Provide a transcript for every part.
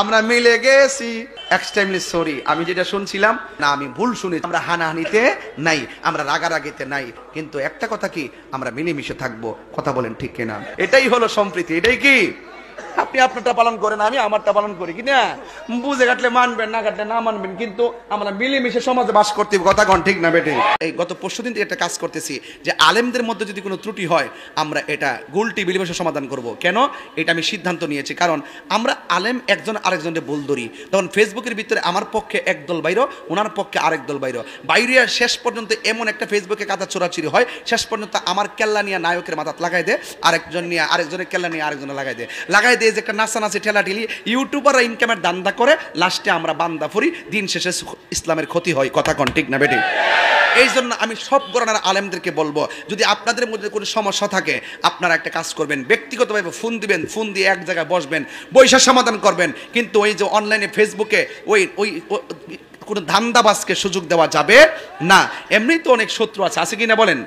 আমরা মিলে গেছি। এক্সট্রিমলি সরি, আমি যেটা শুনছিলাম না, আমি ভুল শুনি। আমরা হানাহানিতে নাই, আমরা রাগারাগিতে নাই, কিন্তু একটা কথা কি, আমরা মিলেমিশে থাকবো। কথা বলেন ঠিক কিনা? এটাই হলো সম্প্রীতি। এটাই কি, আপনি আপনারটা পালন করেন, আমি আমারটা পালন করি, কি না? বুঝে কাটলে মানবেন, না কাটলে না মানবেন, কিন্তু আমরা মিলেমিশে সমাজে বাস করতে। কথা কন ঠিক না বেটে? এই গত পরশুদিন থেকে একটা কাজ করতেছি যে আলেমদের মধ্যে যদি কোনো ত্রুটি হয় আমরা এটা গোলটি মিলেমিশে সমাধান করব। কেন? এটা আমি সিদ্ধান্ত নিয়েছি, কারণ আমরা আলেম একজন আরেকজনের বল ধরি। তখন ফেসবুকের ভিতরে আমার পক্ষে একদল বাইর, ওনার পক্ষে আরেক দল বাইর, বাইরে শেষ পর্যন্ত এমন একটা ফেসবুকে কাদা চোরাচুরি হয়, শেষ পর্যন্ত আমার কেল্লা নিয়ে নায়কের মাথাত লাগাই দেয়, আরেকজন নিয়ে আরেকজনের কেল্লা নিয়ে আরেকজনে লাগাই দেয় যে একটা নাচানাচি ঠেলাঠেলি ইউটিউবাররা ইনকামের দান্দা করে, লাস্টে আমরা বান্দা ফুরি, দিন শেষে ইসলামের ক্ষতি হয়। কথা কন ঠিক না বেটি? এই জন্য আমি সব গণনার আলেমদেরকে বলবো, যদি আপনাদের মধ্যে কোনো সমস্যা থাকে আপনারা একটা কাজ করবেন, ব্যক্তিগতভাবে ফোন দিবেন, ফোন দিয়ে এক জায়গায় বসবেন, বৈশা সমাধান করবেন। কিন্তু ওই যে অনলাইনে ফেসবুকে ওই ওই কোনো ধান্দাবাজকে সুযোগ দেওয়া যাবে না। এমনি তো অনেক শত্রু আছে কি না বলেন?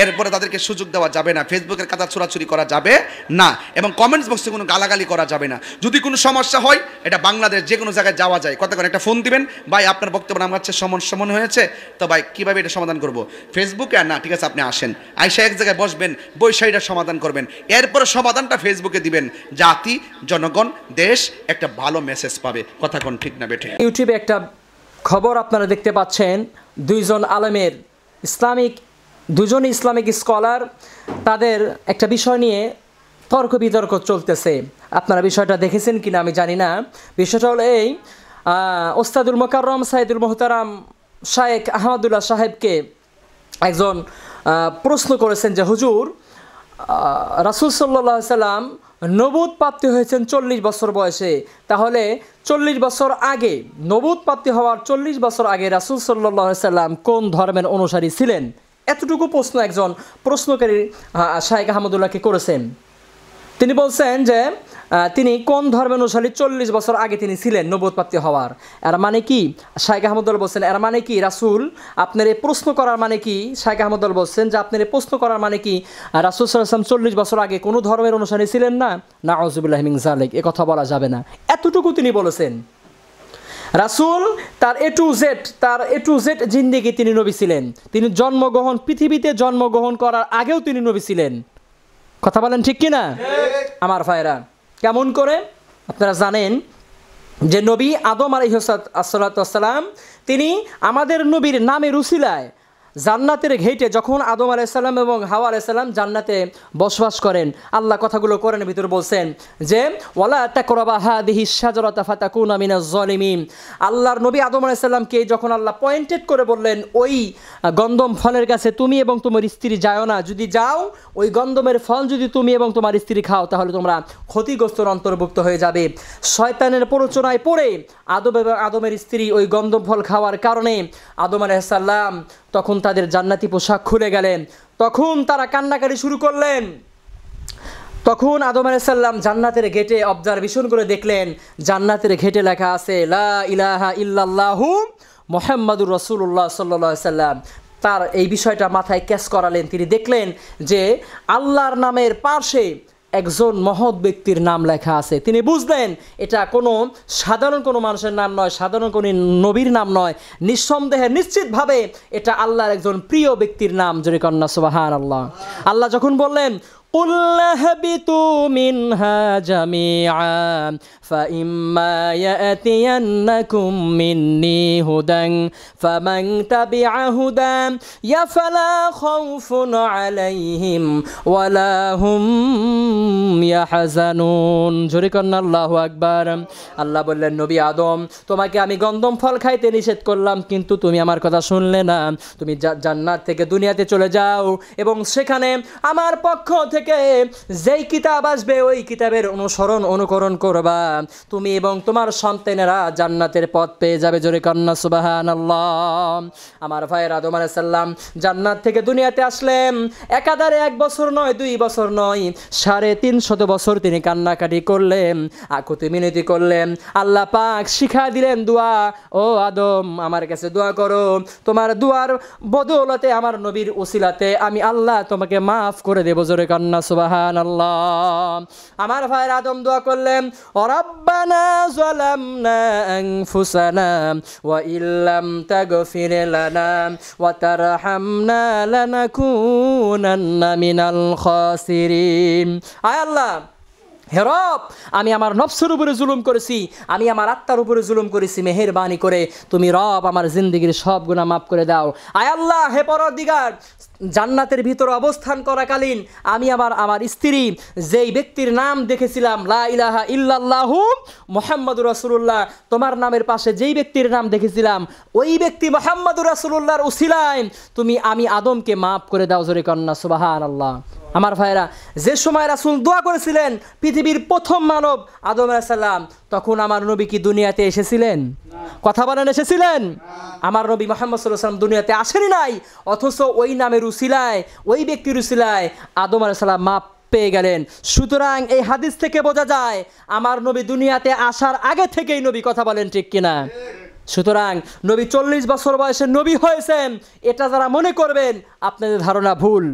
এরপরে তাদেরকে সুযোগ দেওয়া যাবে না, ফেসবুকের কাদা ছোড়াছুরি করা যাবে না, এবং কমেন্টস বক্সে কোনো গালাগালি করা যাবে না। যদি কোনো সমস্যা হয়, এটা বাংলাদেশ যে কোনো জায়গায় যাওয়া যায়, কত করে একটা ফোন দিবেন, ভাই আপনার বক্তব্য আমার কাছে সমন হয়েছে তো ভাই কীভাবে এটা সমাধান করব? ফেসবুকে আর না, ঠিক আছে আপনি আসেন, আইসা এক জায়গায় বসবেন, বৈশাখীটা সমাধান করবেন, এরপরে সমাধানটা ফেসবুকে দিবেন, জাতি জনগণ দেশ একটা ভালো মেসেজ পাবে। কথা কোন ঠিক না বেঠে? ইউটিউবে একটা খবর আপনারা দেখতে পাচ্ছেন, দুইজন আলেমের দুজনই ইসলামিক স্কলার, তাদের একটা বিষয় নিয়ে তর্ক বিতর্ক চলতেছে। আপনারা বিষয়টা দেখেছেন কিনা আমি জানি না। বিষয়টা হলো এই, ওস্তাদুল মোকাররম সাইদুল মোহতারাম শায়েখ আহমদুল্লাহ সাহেবকে একজন প্রশ্ন করেছেন যে হুজুর, রাসূল সাল্লাল্লাহু আলাইহি সাল্লাম নবুয়ত প্রাপ্তি হয়েছেন 40 বছর বয়সে, তাহলে 40 বছর আগে, নবুয়ত প্রাপ্তি হওয়ার 40 বছর আগে রাসূল সাল্লাল্লাহু আলাইহি সাল্লাম কোন ধর্মের অনুসারী ছিলেন? এতটুকু প্রশ্ন একজন প্রশ্নকারী শায়েখ আহমদুল্লাহকে করেছেন। তিনি বলছেন যে তিনি কোন ধর্মের অনুসারী 40 বছর আগে তিনি ছিলেন নবুয়ত প্রাপ্তি হওয়ার। এর মানে কি? শায়েখ আহমদুল্লাহ বলছেন এর মানে কি রাসূল আপনার এই প্রশ্ন করার মানে কি? শায়েখ আহমদুল্লাহ বলছেন যে আপনার এই প্রশ্ন করার মানে কি রাসূল সাল্লাল্লাহু আলাইহি ওয়াসাল্লাম 40 বছর আগে কোনো ধর্মের অনুসারী ছিলেন না? নাউযুবিল্লাহি মিন যালিক, এ কথা বলা যাবে না। এতটুকু তিনি বলেছেন। রাসূল তার এ টু জেড জিন্দেগি তিনি নবী ছিলেন। তিনি পৃথিবীতে জন্মগ্রহণ করার আগেও তিনি নবী ছিলেন। কথা বলেন ঠিক কিনা আমার ভাইরা? কেমন করে? আপনারা জানেন যে নবী আদম আলাইহিস সালাম তিনি আমাদের নবীর নামের উসিলায় জান্নাতের ঘেটে যখন আদম আলাইহিস সালাম এবং হাওয়া আলাইহিস সালাম জান্নাতে বসবাস করেন, আল্লাহ কথাগুলো কোরআনের ভিতরে বলছেন যে ওয়ালা তাকরাবা হাদিহিশ শাজারাতা ফাতাকুনা মিনাজ জালিমিন। আল্লাহর নবী আদম আলাইহিস সালামকে যখন আল্লাহ পয়েন্টেড করে বললেন ওই গন্ধম ফলের কাছে তুমি এবং তোমার স্ত্রী যাও না, যদি যাও ওই গন্ধমের ফল যদি তুমি এবং তোমার স্ত্রী খাও তাহলে তোমরা ক্ষতিগ্রস্তর অন্তর্ভুক্ত হয়ে যাবে। শয়তানের প্ররোচনায় পড়ে আদম এবং আদমের স্ত্রী ওই গন্ধম ফল খাওয়ার কারণে আদম আলাইহিস সালাম তখন তাদের জান্নাতি পোশাক খুলে গেলেন, তখন তারা কান্নাকাটি শুরু করলেন। তখন আদম আলাইহিস সালাম জান্নাতের গেটে অবজারভেশন করে দেখলেন জান্নাতের গেটে লেখা আছে লা ইলাহা ইল্লাল্লাহু মুহাম্মাদুর রাসূলুল্লাহ সাল্লাল্লাহু আলাইহি সাল্লাম। তার এই বিষয়টা মাথায় ক্যাচ করালেন, তিনি দেখলেন যে আল্লাহর নামের পাশে একজন মহৎ ব্যক্তির নাম লেখা আছে। তিনি বুঝলেন এটা সাধারণ কোনো মানুষের নাম নয়, সাধারণ কোনো নবীর নাম নয়, নিঃসন্দেহে নিশ্চিতভাবে এটা আল্লাহর একজন প্রিয় ব্যক্তির নাম। জোরে কন্যা সুবহানাল্লাহ। আল্লাহ যখন বললেন قُلْ اهْبِطُوا مِنْهَا جَمِيعًا فَإِمَّا يَأْتِيَنَّكُم مِّنِّي هُدًى فَمَن تَبِعَ هُدَايَ فَلَا خَوْفٌ عَلَيْهِمْ وَلَا هُمْ يَحْزَنُونَ। জোরে কন্না আল্লাহু আকবার। আল্লাহ বললেন নবী আদম, তোমাকে আমি গন্ধম ফল খাইতে নিষেধ করলাম, কিন্তু তুমি আমার কথা শুনলে না। তুমি জান্নাত থেকে দুনিয়াতে চলে যাও এবং সেখানে আমার পক্ষ থেকে যেই কিতাব আসবে ওই কিতাবের অনুকরণ করবা, তুমি এবং তোমার সন্তানেরা জান্নাতের পথ পেয়ে যাবে। জোরে কন্না সুবহানাল্লাহ। আমার ভাইয়ের আদম আলাইহিস সালাম জান্নাত থেকে দুনিয়াতে আসলেন, একাধারে 1 বছর নয়, 2 বছর নয়, 350 বছর তিনি কান্নাকাটি করলেন, আকুতি মিনতি করলেন। আল্লাহ পাক শিখা দিলেন দোয়া, ও আদম আমার কাছে দোয়া করো, তোমার দোয়ার বদৌলতে আমার নবীর উসিলাতে আমি আল্লাহ তোমাকে মাফ করে দেব। জোরে কন্না কন্যা সুবহানাল্লাহ। আমার ভাইয়ের আদম দোয়া করলেন, রব্বানা যালামনা আনফুসানা ওয়া ইল্লাম তাগফির লানা ওয়া তারহামনা লানাকুনান্না মিনাল খাসিরিন। আয় আল্লাহ, হে রব, আমি আমার নফসের উপরে জুলুম করেছি, আমি আমার আত্মার উপরে জুলুম করেছি, মেহেরবানি করে তুমি রব আমার জিন্দেগির সব গুনাহ মাফ করে দাও। আয় আল্লাহ, হে পরদিগার, জান্নাতের ভিতরে অবস্থান করাকালীন আমি আমার স্ত্রী যেই ব্যক্তির নাম দেখেছিলাম, লা ইলাহা ইল্লাল্লাহু মুহাম্মাদুর রাসূলুল্লাহ, তোমার নামের পাশে যেই ব্যক্তির নাম দেখেছিলাম ওই ব্যক্তি মুহাম্মাদুর রাসূলুল্লাহর উসিলায় আমি আদমকে মাফ করে দাও। জোরে কন্যা সুবহানাল্লাহ। আমার ভাইরা, যে সময় রাসূল দোয়া করেছিলেন পৃথিবীর প্রথম মানব আদম আলাইহিস সালাম, তখন আমার নবী কি দুনিয়াতে এসেছিলেন? কথা বলেন, এসেছিলেন? আমার নবী মুহাম্মদ সাল্লাল্লাহু আলাইহি ওয়াসাল্লাম দুনিয়াতে আসেনি নাই, অথচ ওই নামের উসিলায়, ওই ব্যক্তির উসিলায় আদম আলাইহিস সালাম মাপ পেয়ে গেলেন। সুতরাং এই হাদিস থেকে বোঝা যায় আমার নবী দুনিয়াতে আসার আগে থেকেই নবী। কথা বলেন ঠিক কিনা? সুতরাং নবী 40 বছর বয়সে নবী হয়েছেন, এটা যারা মনে করবেন আপনাদের ধারণা ভুল।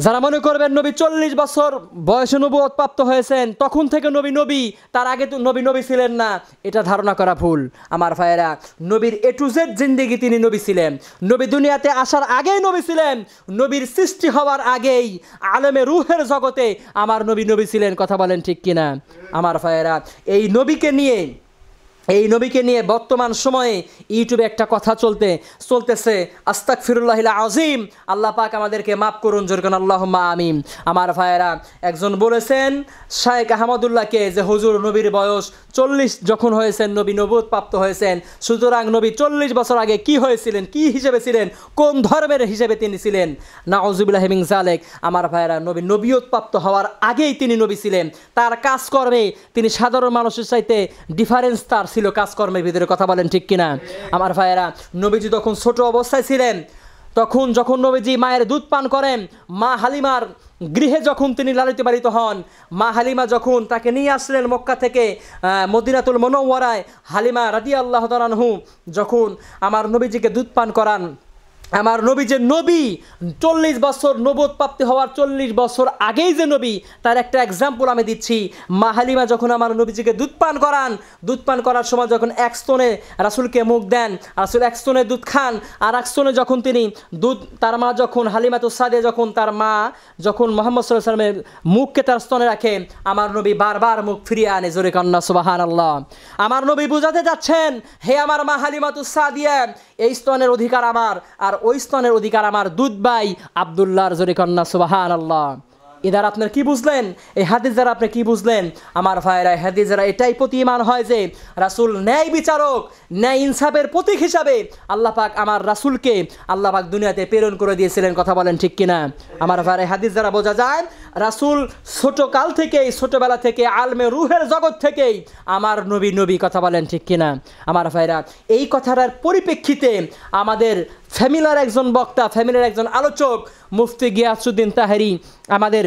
যারা মনে করবেন নবী 40 বছর বয়সে নবুয়ত প্রাপ্ত হয়েছেন, তখন থেকে নবী, তার আগে তো নবী ছিলেন না, এটা ধারণা করা ভুল। আমার ভাইয়েরা, নবীর এ টু জেড জিন্দেগি তিনি নবী ছিলেন। নবী দুনিয়াতে আসার আগেই নবী ছিলেন, নবীর সৃষ্টি হওয়ার আগেই আলেমে রুহের জগতে আমার নবী ছিলেন। কথা বলেন ঠিক কিনা? আমার ভাইয়েরা, এই নবীকে নিয়ে বর্তমান সময়ে ইউটিউবে একটা কথা চলতেছে, আস্তাগফিরুল্লাহিল আযীম, আল্লাহ পাক আমাদেরকে মাফ করুন, জোরে কোন আল্লাহুম্মা আমিন। আমার ভাইয়েরা, একজন বলেছেন শায়েখ আহমদুল্লাহকে যে হুজুর নবীর বয়স 40 যখন হয়েছেন, নবী নবুয়ত প্রাপ্ত হয়েছেন, সুতরাং নবী 40 বছর আগে কি হয়েছিলেন, কি হিসেবে ছিলেন, কোন ধর্মের হিসেবে তিনি ছিলেন? নাউযুবিল্লাহি মিন যালিক। আমার ভাইয়েরা, নবীয়ত প্রাপ্ত হওয়ার আগেই তিনি নবী ছিলেন। তার কাজকর্মে তিনি সাধারণ মানুষের চাইতে ডিফারেন্স তার ছিল কাজকর্মের ভিতরে। কথা বলেন ঠিক কিনা? আমার ভাইয়েরা, নবীজি যখন ছোট অবস্থায় ছিলেন, যখন নবীজি মায়ের দুধ পান করেন, মা হালিমার গৃহে যখন তিনি লালিত পালিত হন, মা হালিমা যখন তাকে নিয়ে আসলেন মক্কা থেকে মদিনাতুল মুনাওয়ারায়, হালিমা রাদিয়াল্লাহু তাআলা আনহু যখন আমার নবীজিকে দুধ পান করান, আমার নবী যে নবী 40 বছর নবুয়ত প্রাপ্তি হওয়ার 40 বছর আগেই যে নবী, তার একটা এক্সাম্পল আমি দিচ্ছি। মা হালিমা যখন আমার নবীজিকে দুধ পান করার সময় যখন এক স্তনে রাসূলকে মুখ দেন, রাসূল এক স্তনে দুধ খান, আর এক স্তনে যখন তিনি দুধ, তার মা যখন হালিমাতুস সাদিয়া যখন তার মা যখন মুহাম্মদ সাল্লাল্লাহু আলাইহি ওয়াসাল্লামের মুখকে তার স্তনে রাখে, আমার নবী বারবার মুখ ফিরিয়ে আনে। জোরে কন্না সুবহানাল্লাহ। আমার নবী বুঝাতে যাচ্ছেন, হে আমার মা হালিমাতুস সাদিয়া, এই স্তনের অধিকার আমার, আর ওই স্তনের অধিকার আমার দুধ ভাই আব্দুল্লাহর। জোরে কন্না সুবহানাল্লাহ। এদার আপনার কি বুঝলেন? এই হাদিস দ্বারা আপনি কি বুঝলেন? আমার ভাইরা, হাদিস দ্বারা এটাই প্রতীয়মান হয় যে রাসূল ন্যায় বিচারক, ন্যায় ইনসাফের প্রতীক হিসাবে আল্লাহ পাক আমার রাসূলকে আল্লাহ পাক দুনিয়াতে প্রেরণ করে দিয়েছিলেন। কথা বলেন ঠিক কিনা? আমার ভাইরা, হাদিস দ্বারা বোঝা যায় রাসূল ছোটবেলা থেকে আলমে রুহের জগৎ থেকেই আমার নবী। কথা বলেন ঠিক কিনা? আমার ভাইরা, এই কথাটার পরিপ্রেক্ষিতে আমাদের ফ্যামিলির একজন বক্তা, ফ্যামিলির একজন আলোচক মুফতি গিয়াসউদ্দিন তাহেরি, আমাদের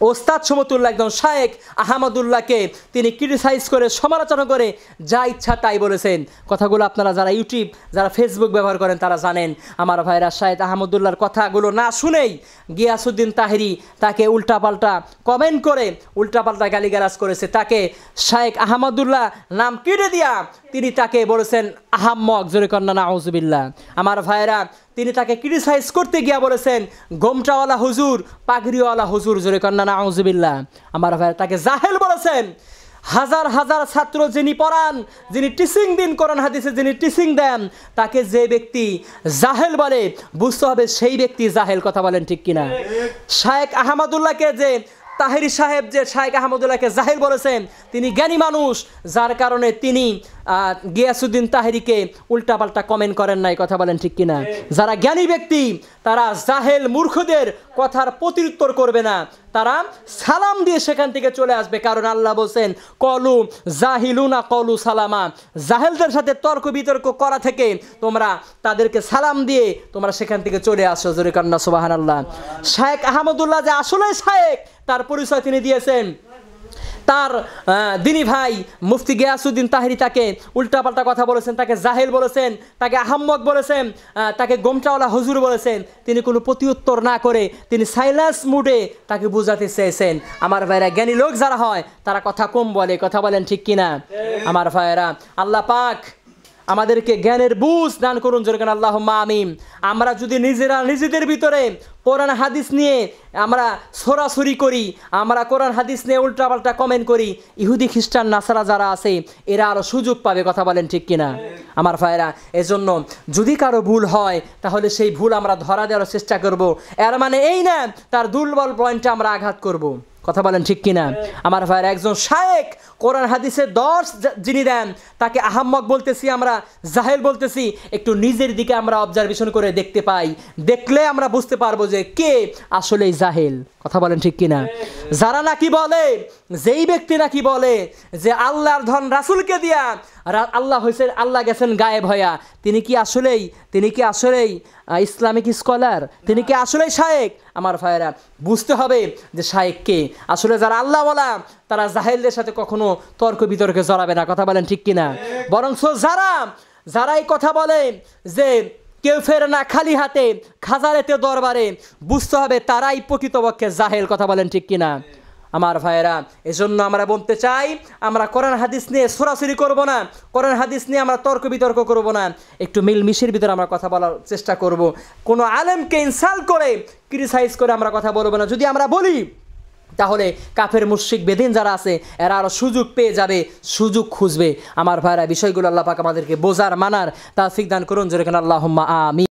ওস্তাদ সমতুল্লাহ একজন শায়েখ আহমদুল্লাহকে তিনি ক্রিটিসাইজ করে, সমালোচনা করে যা ইচ্ছা তাই বলেছেন। কথাগুলো আপনারা যারা ইউটিউব, যারা ফেসবুক ব্যবহার করেন তারা জানেন। আমার ভাইরা, শায়েখ আহমদুল্লাহর কথাগুলো না শুনেই গিয়াসউদ্দিন তাহেরি তাকে উল্টাপাল্টা কমেন্ট করে উল্টাপাল্টা গালিগালাজ করেছে। তাকে শায়েখ আহমদুল্লাহ নাম কেটে দিয়া তিনি তাকে বলেছেন আহাম্মক। জোরে কন্না নাউযুবিল্লাহ। আমার ভাইরা, তিনি তাকে ক্রিটিসাইজ করতে গিয়া বলেছেন গোমটাওয়ালা হুজুর, পাগড়িওয়ালা হুজুর। জোরে কন্না নাউযুবিল্লাহ। আমার ভাই তাকে জাহেল বলেছেন। হাজার হাজার ছাত্র যিনি পড়ান, যিনি টিচিং দিন কোরআন হাদিসে যিনি টিচিং দেন, তাকে যে ব্যক্তি জাহেল বলে বুঝতে হবে সেই ব্যক্তি জাহেল। কথা বলেন ঠিক কিনা? শায়েখ আহমদুল্লাহকে যে তাহেরি সাহেব যে শায়েখ আহমদুল্লাহকে জাহেল বলেছেন, তিনি জ্ঞানী মানুষ, যার কারণে তিনি গিয়াসউদ্দিন তাহেরিকে উল্টাপাল্টা কমেন্ট করেন নাই। কথা বলেন ঠিক কিনা? যারা জ্ঞানী ব্যক্তি তারা জাহেল মূর্খদের কথার প্রত্যুত্তর করবে না, তারা সালাম দিয়ে সেখান থেকে চলে আসবে। কারণ আল্লাহ বলছেন কলু জাহিলুনা কলু সালামা, জাহেলদের সাথে তর্ক বিতর্ক করা থেকে তোমরা তাদেরকে সালাম দিয়ে তোমরা সেখান থেকে চলে আসো। জোরে কান্না সুবহানাল্লাহ। শায়েখ আহমদুল্লাহ যে আসলে শায়েখ, তার পরিচয় তিনি দিয়েছেন। তার দিনী ভাই মুফতি গিয়াসউদ্দিন তাহেরি তাকে উল্টাপাল্টা কথা বলেছেন, তাকে জাহেল বলেছেন, তাকে আহাম্মক বলেছেন, তাকে গোমটাওয়ালা হুজুর বলেছেন, তিনি কোনো প্রতিউত্তর না করে তিনি সাইলেন্স মুডে তাকে বোঝাতে চেয়েছেন। আমার ভাইরা, জ্ঞানী লোক যারা হয় তারা কথা কম বলে, কথা বলেন ঠিক কিনা? আমার ভাইরা, আল্লাহ পাক আমাদেরকে জ্ঞানের বুঝ দান করুন, যেরকম আল্লাহুম্মা আমিন। আমরা যদি নিজেরা নিজেদের ভিতরে কোরআন হাদিস নিয়ে আমরা ছড়াছড়ি করি, আমরা কোরআন হাদিস নিয়ে উল্টাপাল্টা কমেন্ট করি, ইহুদি খ্রিস্টান নাসারা যারা আছে এরা আরও সুযোগ পাবে, কথা বলেন ঠিক কিনা? আমার ভাইরা, এজন্য যদি কারো ভুল হয় তাহলে সেই ভুল আমরা ধরা দেওয়ার চেষ্টা করব, এর মানে এই না তার দুর্বল পয়েন্টে আমরা আঘাত করব, কথা বলেন ঠিক কিনা? আমার ভাইরা, একজন শায়েখ কোরআন হাদিসের 10 যিনি দেন তাকে আহাম্মক বলতেছি, আমরা জাহেল বলতেছি, একটু নিজের দিকে আমরা অবজারভেশন করে দেখতে পাই, দেখলে আমরা বুঝতে পারবো যে কে আসলেই জাহেল, কথা বলেন ঠিক কিনা? যারা নাকি বলে, যেই ব্যক্তি নাকি বলে যে আল্লাহর ধন রাসূলকে দিয়া আল্লাহ হয়েছে, আল্লাহ গেছেন গায়েব হইয়া, তিনি কি আসলেই ইসলামিক স্কলার? তিনি কি আসলেই শায়েখ? আমার ভাইয়েরা, বুঝতে হবে যে শায়েখ কে। আসলে যারা আল্লাহ বলা তারা জাহেলদের সাথে কখনো তর্ক বিতর্কে জড়াবে না, কথা বলেন ঠিক কিনা? বরঞ্চ যারা এই কথা বলে যে কেউ ফেরে না খালি হাতে খাজারেতে দরবারে, বুঝতে হবে তারাই প্রকৃতপক্ষে জাহেল, কথা বলেন ঠিক কিনা? আমার ভাইয়েরা, এজন্য আমরা বলতে চাই, আমরা কোরআন হাদিস নিয়ে সরাসরি করব না, কোরআন হাদিস নিয়ে আমরা তর্ক বিতর্ক করব না, একটু মিলমিশের ভিতরে আমরা কথা বলার চেষ্টা করব। কোনো আলেমকে ইনসাল্ট করে ক্রিটিসাইজ করে আমরা কথা বলবো না। যদি আমরা বলি তাহলে কাফের মুশরিক বেদিন যারা আছে এরা আরও সুযোগ পেয়ে যাবে, সুযোগ খুঁজবে। আমার ভাইরা, বিষয়গুলো আল্লাহ পাক আমাদেরকে বোঝার মানার তৌফিক দান করুন, যেরকম আল্লাহুম্মা আমিন।